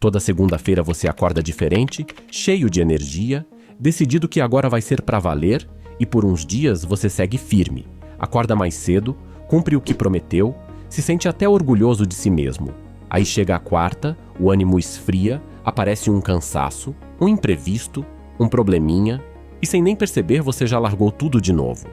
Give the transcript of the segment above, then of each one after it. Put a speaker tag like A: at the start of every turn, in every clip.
A: Toda segunda-feira você acorda diferente, cheio de energia, decidido que agora vai ser pra valer, e por uns dias você segue firme, acorda mais cedo, cumpre o que prometeu, se sente até orgulhoso de si mesmo. Aí chega a quarta, o ânimo esfria, aparece um cansaço, um imprevisto, um probleminha, e sem nem perceber você já largou tudo de novo.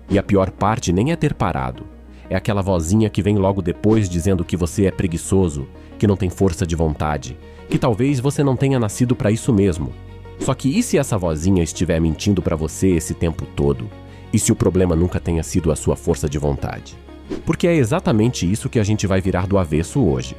A: E a pior parte nem é ter parado. É aquela vozinha que vem logo depois dizendo que você é preguiçoso, que não tem força de vontade, que talvez você não tenha nascido para isso mesmo. Só que e se essa vozinha estiver mentindo para você esse tempo todo? E se o problema nunca tenha sido a sua força de vontade? Porque é exatamente isso que a gente vai virar do avesso hoje.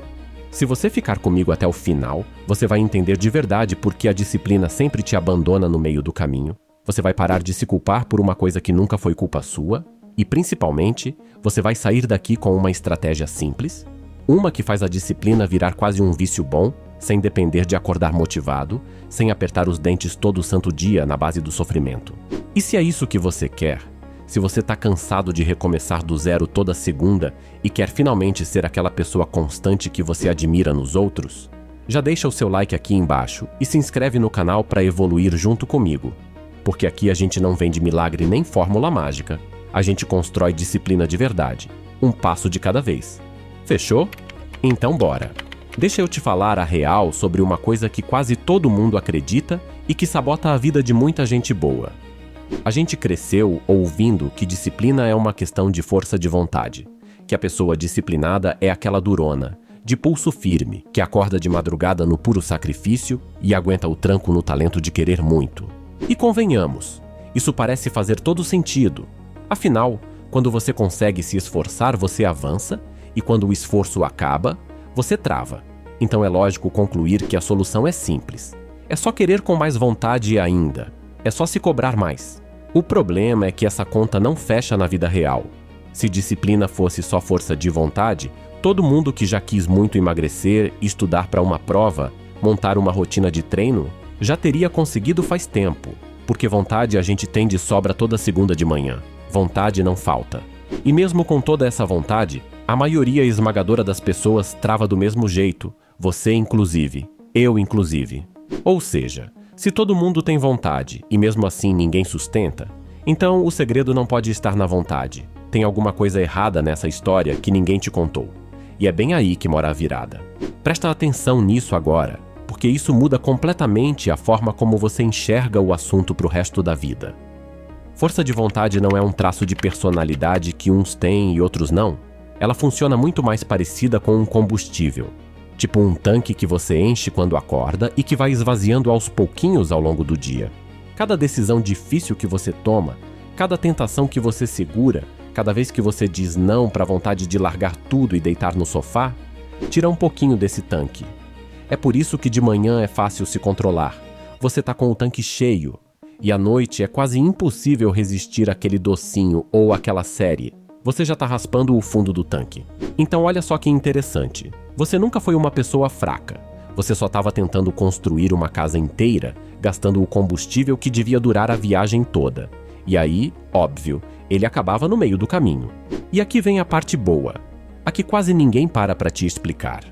A: Se você ficar comigo até o final, você vai entender de verdade por que a disciplina sempre te abandona no meio do caminho. Você vai parar de se culpar por uma coisa que nunca foi culpa sua. E, principalmente, você vai sair daqui com uma estratégia simples, uma que faz a disciplina virar quase um vício bom, sem depender de acordar motivado, sem apertar os dentes todo santo dia na base do sofrimento. E se é isso que você quer? Se você está cansado de recomeçar do zero toda segunda e quer finalmente ser aquela pessoa constante que você admira nos outros, já deixa o seu like aqui embaixo e se inscreve no canal para evoluir junto comigo. Porque aqui a gente não vende milagre nem fórmula mágica. A gente constrói disciplina de verdade, um passo de cada vez. Fechou? Então bora! Deixa eu te falar a real sobre uma coisa que quase todo mundo acredita e que sabota a vida de muita gente boa. A gente cresceu ouvindo que disciplina é uma questão de força de vontade, que a pessoa disciplinada é aquela durona, de pulso firme, que acorda de madrugada no puro sacrifício e aguenta o tranco no talento de querer muito. E convenhamos, isso parece fazer todo sentido. Afinal, quando você consegue se esforçar, você avança, e quando o esforço acaba, você trava. Então é lógico concluir que a solução é simples. É só querer com mais vontade ainda. É só se cobrar mais. O problema é que essa conta não fecha na vida real. Se disciplina fosse só força de vontade, todo mundo que já quis muito emagrecer, estudar para uma prova, montar uma rotina de treino, já teria conseguido faz tempo. Porque vontade a gente tem de sobra toda segunda de manhã. Vontade não falta. E mesmo com toda essa vontade, a maioria esmagadora das pessoas trava do mesmo jeito, você inclusive, eu inclusive. Ou seja, se todo mundo tem vontade e mesmo assim ninguém sustenta, então o segredo não pode estar na vontade. Tem alguma coisa errada nessa história que ninguém te contou. E é bem aí que mora a virada. Presta atenção nisso agora, porque isso muda completamente a forma como você enxerga o assunto pro resto da vida. Força de vontade não é um traço de personalidade que uns têm e outros não. Ela funciona muito mais parecida com um combustível. Tipo um tanque que você enche quando acorda e que vai esvaziando aos pouquinhos ao longo do dia. Cada decisão difícil que você toma, cada tentação que você segura, cada vez que você diz não para a vontade de largar tudo e deitar no sofá, tira um pouquinho desse tanque. É por isso que de manhã é fácil se controlar. Você tá com o tanque cheio. E à noite é quase impossível resistir àquele docinho ou àquela série. Você já tá raspando o fundo do tanque. Então olha só que interessante. Você nunca foi uma pessoa fraca. Você só estava tentando construir uma casa inteira, gastando o combustível que devia durar a viagem toda. E aí, óbvio, ele acabava no meio do caminho. E aqui vem a parte boa. A que quase ninguém para te explicar.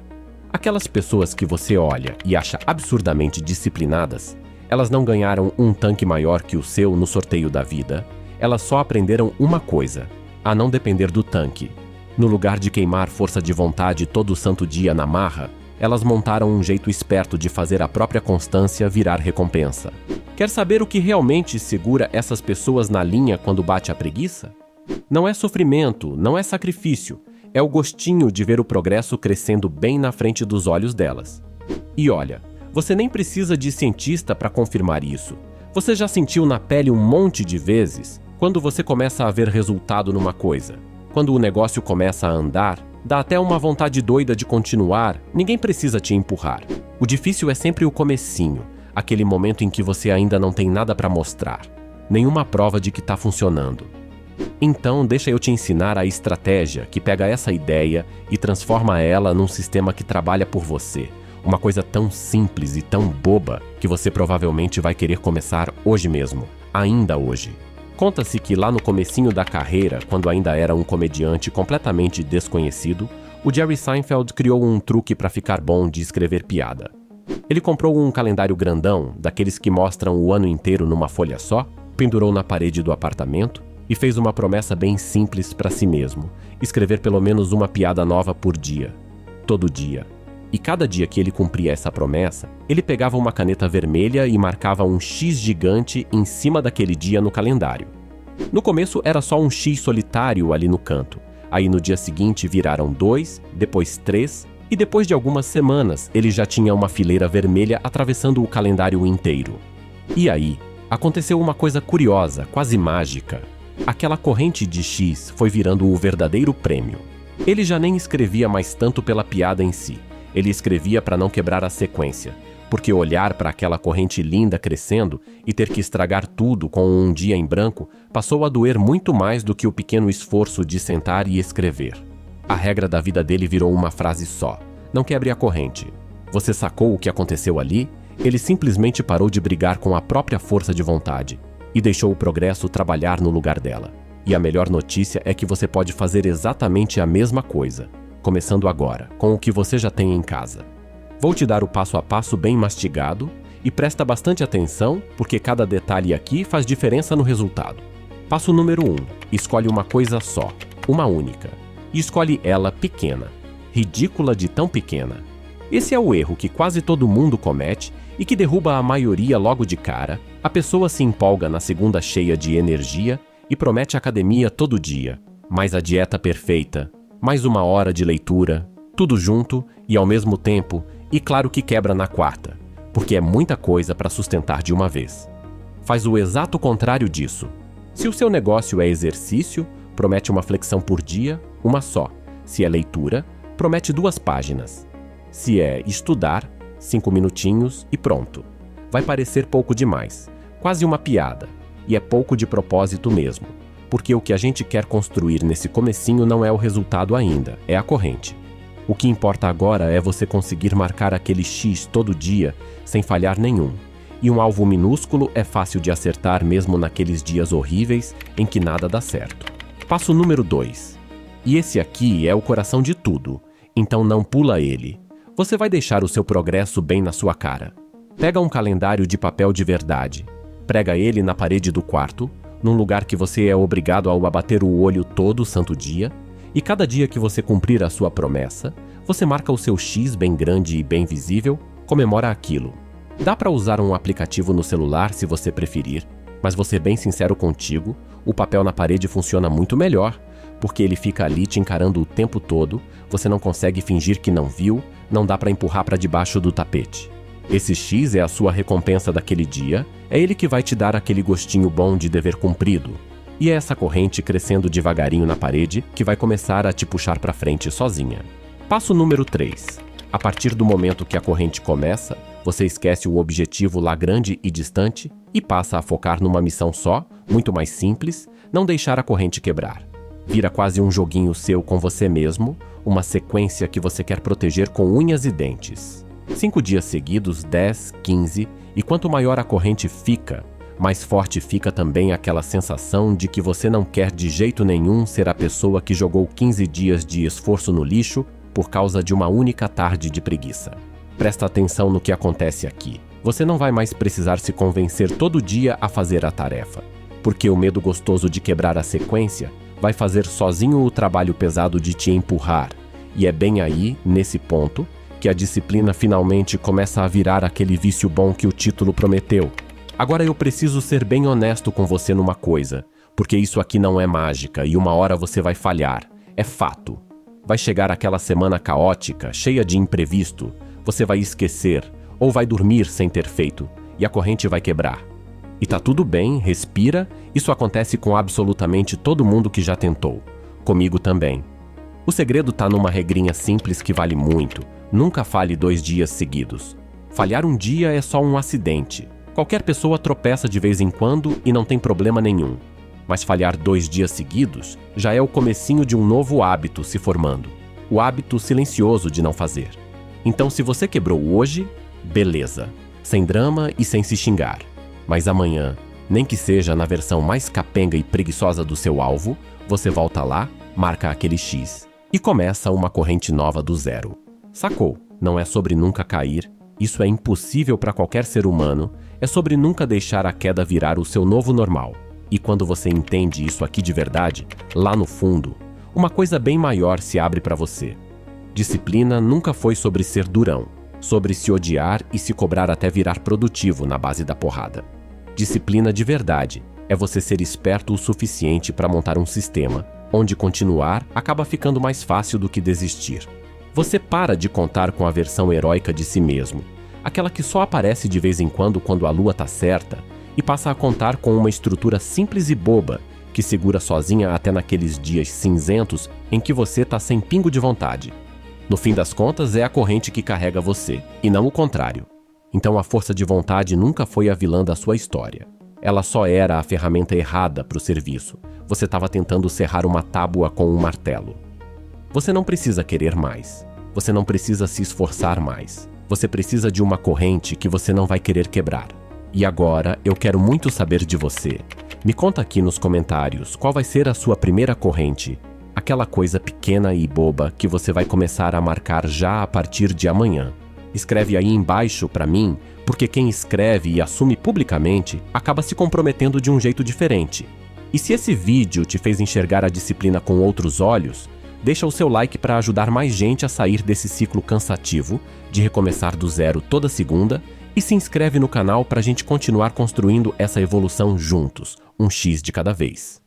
A: Aquelas pessoas que você olha e acha absurdamente disciplinadas, elas não ganharam um tanque maior que o seu no sorteio da vida. Elas só aprenderam uma coisa: a não depender do tanque. No lugar de queimar força de vontade todo santo dia na marra, elas montaram um jeito esperto de fazer a própria constância virar recompensa. Quer saber o que realmente segura essas pessoas na linha quando bate a preguiça? Não é sofrimento, não é sacrifício. É o gostinho de ver o progresso crescendo bem na frente dos olhos delas. E olha, você nem precisa de cientista para confirmar isso. Você já sentiu na pele um monte de vezes? Quando você começa a ver resultado numa coisa, quando o negócio começa a andar, dá até uma vontade doida de continuar, ninguém precisa te empurrar. O difícil é sempre o comecinho, aquele momento em que você ainda não tem nada para mostrar, nenhuma prova de que está funcionando. Então deixa eu te ensinar a estratégia que pega essa ideia e transforma ela num sistema que trabalha por você. Uma coisa tão simples e tão boba que você provavelmente vai querer começar hoje mesmo, ainda hoje. Conta-se que lá no comecinho da carreira, quando ainda era um comediante completamente desconhecido, o Jerry Seinfeld criou um truque para ficar bom de escrever piada. Ele comprou um calendário grandão, daqueles que mostram o ano inteiro numa folha só, pendurou na parede do apartamento e fez uma promessa bem simples para si mesmo: escrever pelo menos uma piada nova por dia, todo dia. E cada dia que ele cumpria essa promessa, ele pegava uma caneta vermelha e marcava um X gigante em cima daquele dia no calendário. No começo era só um X solitário ali no canto. Aí no dia seguinte viraram 2, depois 3, e depois de algumas semanas ele já tinha uma fileira vermelha atravessando o calendário inteiro. E aí, aconteceu uma coisa curiosa, quase mágica. Aquela corrente de X foi virando o verdadeiro prêmio. Ele já nem escrevia mais tanto pela piada em si. Ele escrevia para não quebrar a sequência, porque olhar para aquela corrente linda crescendo e ter que estragar tudo com um dia em branco passou a doer muito mais do que o pequeno esforço de sentar e escrever. A regra da vida dele virou uma frase só: não quebre a corrente. Você sacou o que aconteceu ali? Ele simplesmente parou de brigar com a própria força de vontade e deixou o progresso trabalhar no lugar dela. E a melhor notícia é que você pode fazer exatamente a mesma coisa, começando agora, com o que você já tem em casa. Vou te dar o passo a passo bem mastigado e presta bastante atenção, porque cada detalhe aqui faz diferença no resultado. Passo número 1. Escolhe uma coisa só, uma única. E escolhe ela pequena, ridícula de tão pequena. Esse é o erro que quase todo mundo comete e que derruba a maioria logo de cara. A pessoa se empolga na segunda cheia de energia e promete academia todo dia, mais a dieta perfeita, mais uma hora de leitura, tudo junto e ao mesmo tempo, e claro que quebra na quarta, porque é muita coisa para sustentar de uma vez. Faz o exato contrário disso. Se o seu negócio é exercício, promete uma flexão por dia, uma só. Se é leitura, promete 2 páginas. Se é estudar, 5 minutinhos e pronto. Vai parecer pouco demais, quase uma piada, e é pouco de propósito mesmo. Porque o que a gente quer construir nesse comecinho não é o resultado ainda, é a corrente. O que importa agora é você conseguir marcar aquele X todo dia sem falhar nenhum. E um alvo minúsculo é fácil de acertar mesmo naqueles dias horríveis em que nada dá certo. Passo número 2. E esse aqui é o coração de tudo, então não pula ele. Você vai deixar o seu progresso bem na sua cara. Pega um calendário de papel de verdade, prega ele na parede do quarto, num lugar que você é obrigado a bater o olho todo santo dia, e cada dia que você cumprir a sua promessa, você marca o seu X bem grande e bem visível, comemora aquilo. Dá para usar um aplicativo no celular se você preferir, mas vou ser bem sincero contigo, o papel na parede funciona muito melhor, porque ele fica ali te encarando o tempo todo, você não consegue fingir que não viu, não dá para empurrar para debaixo do tapete. Esse X é a sua recompensa daquele dia, é ele que vai te dar aquele gostinho bom de dever cumprido. E é essa corrente crescendo devagarinho na parede que vai começar a te puxar para frente sozinha. Passo número 3. A partir do momento que a corrente começa, você esquece o objetivo lá grande e distante e passa a focar numa missão só, muito mais simples, não deixar a corrente quebrar. Vira quase um joguinho seu com você mesmo, uma sequência que você quer proteger com unhas e dentes. 5 dias seguidos, 10, 15, e quanto maior a corrente fica, mais forte fica também aquela sensação de que você não quer de jeito nenhum ser a pessoa que jogou 15 dias de esforço no lixo por causa de uma única tarde de preguiça. Presta atenção no que acontece aqui. Você não vai mais precisar se convencer todo dia a fazer a tarefa, porque o medo gostoso de quebrar a sequência vai fazer sozinho o trabalho pesado de te empurrar, e é bem aí, nesse ponto, que a disciplina finalmente começa a virar aquele vício bom que o título prometeu. Agora eu preciso ser bem honesto com você numa coisa, porque isso aqui não é mágica e uma hora você vai falhar. É fato. Vai chegar aquela semana caótica, cheia de imprevisto, você vai esquecer ou vai dormir sem ter feito e a corrente vai quebrar. E tá tudo bem, respira, isso acontece com absolutamente todo mundo que já tentou. Comigo também. O segredo tá numa regrinha simples que vale muito. Nunca falhe 2 dias seguidos. Falhar um dia é só um acidente. Qualquer pessoa tropeça de vez em quando e não tem problema nenhum. Mas falhar 2 dias seguidos já é o comecinho de um novo hábito se formando. O hábito silencioso de não fazer. Então se você quebrou hoje, beleza. Sem drama e sem se xingar. Mas amanhã, nem que seja na versão mais capenga e preguiçosa do seu alvo, você volta lá, marca aquele X e começa uma corrente nova do zero. Sacou? Não é sobre nunca cair, Isso é impossível para qualquer ser humano, é sobre nunca deixar a queda virar o seu novo normal. E quando você entende isso aqui de verdade, lá no fundo, uma coisa bem maior se abre para você. Disciplina nunca foi sobre ser durão, sobre se odiar e se cobrar até virar produtivo na base da porrada. Disciplina de verdade é você ser esperto o suficiente para montar um sistema onde continuar acaba ficando mais fácil do que desistir. Você para de contar com a versão heróica de si mesmo, aquela que só aparece de vez em quando a lua tá certa, e passa a contar com uma estrutura simples e boba que segura sozinha até naqueles dias cinzentos em que você tá sem pingo de vontade. No fim das contas, é a corrente que carrega você, e não o contrário. Então a força de vontade nunca foi a vilã da sua história. Ela só era a ferramenta errada para o serviço. Você estava tentando serrar uma tábua com um martelo. Você não precisa querer mais. Você não precisa se esforçar mais. Você precisa de uma corrente que você não vai querer quebrar. E agora, eu quero muito saber de você. Me conta aqui nos comentários qual vai ser a sua primeira corrente. Aquela coisa pequena e boba que você vai começar a marcar já a partir de amanhã. Escreve aí embaixo para mim, porque quem escreve e assume publicamente acaba se comprometendo de um jeito diferente. E se esse vídeo te fez enxergar a disciplina com outros olhos, deixa o seu like para ajudar mais gente a sair desse ciclo cansativo de recomeçar do zero toda segunda e se inscreve no canal para a gente continuar construindo essa evolução juntos, um X de cada vez.